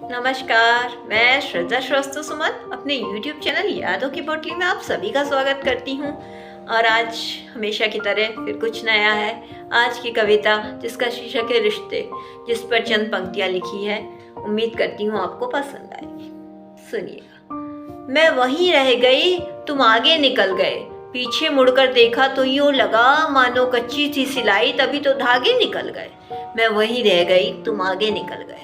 नमस्कार, मैं श्रद्धा श्रीवास्तव सुमन अपने YouTube चैनल यादों की पोटली में आप सभी का स्वागत करती हूँ। और आज हमेशा की तरह फिर कुछ नया है। आज की कविता जिसका शीर्षक है रिश्ते, जिस पर चंद पंक्तियाँ लिखी है। उम्मीद करती हूँ आपको पसंद आएगी। सुनिएगा। मैं वहीं रह गई, तुम आगे निकल गए, पीछे मुड़कर देखा तो यूं लगा मानो कच्ची थी सिलाई, तभी तो धागे निकल गए। मैं वहीं रह गई, तुम आगे निकल गए।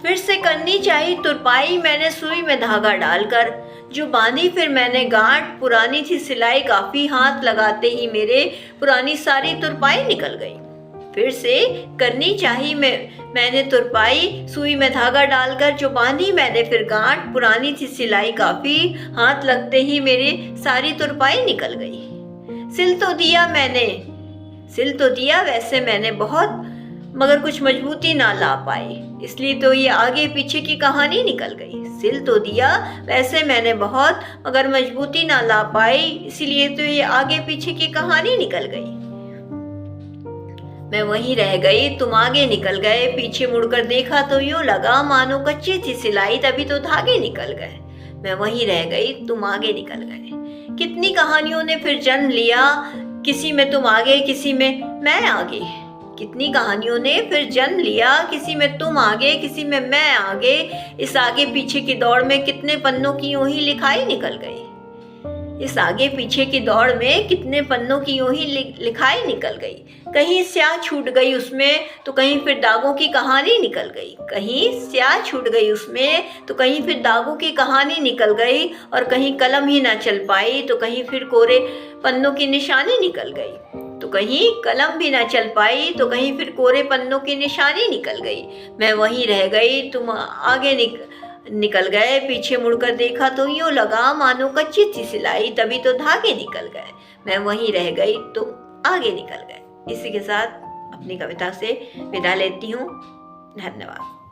फिर से करनी चाहिए तुरपाई मैंने सुई में धागा डालकर, जो बांधी फिर मैंने गांठ, पुरानी थी सिलाई काफी, हाथ लगाते ही मेरे पुरानी सारी तुरपाई निकल गई। फिर से करनी चाहिए मैंने तुरपाई सुई में धागा डालकर, जो बांधी मैंने फिर गांठ, पुरानी थी सिलाई काफी, हाथ लगते ही मेरे सारी तुरपाई निकल गई। सिल तो दिया वैसे मैंने बहुत, मगर कुछ मजबूती ना ला पाई, इसलिए तो ये आगे पीछे की कहानी निकल गई। सिल तो दिया वैसे मैंने बहुत, मगर मजबूती ना ला पाई, इसीलिए तो ये आगे पीछे की कहानी निकल गई। मैं वहीं रह गई, तुम आगे निकल गए, पीछे मुड़कर देखा तो यूं लगा मानो कच्ची थी सिलाई, तभी तो धागे निकल गए। मैं वहीं रह गई, तुम आगे निकल गए। कितनी कहानियों ने फिर जन्म लिया, किसी में तुम आगे, किसी में मैं आगे। कितनी कहानियों ने फिर जन्म लिया, किसी में तुम आगे, किसी में मैं आगे। इस आगे पीछे की दौड़ में कितने पन्नों की यूं ही लिखाई निकल गई। इस आगे पीछे की दौड़ में कितने पन्नों की यूं ही लिखाई निकल गई। कहीं स्याह छूट गई उसमें तो कहीं फिर दागों की कहानी निकल गई। कहीं स्याह छूट गई उसमें तो कहीं फिर दागों की कहानी निकल गई। और कहीं कलम ही ना चल पाई तो कहीं फिर कोरे पन्नों की निशानी निकल गई। तो कहीं कलम भी ना चल पाई तो कहीं फिर कोरे पन्नों की निशानी निकल गई। मैं वहीं रह गई, तुम आगे निकल गए, पीछे मुड़कर देखा तो यूं लगा मानो कच्ची थी सिलाई, तभी तो धागे निकल गए। मैं वहीं रह गई, तुम आगे निकल गए। इसी के साथ अपनी कविता से विदा लेती हूँ। धन्यवाद।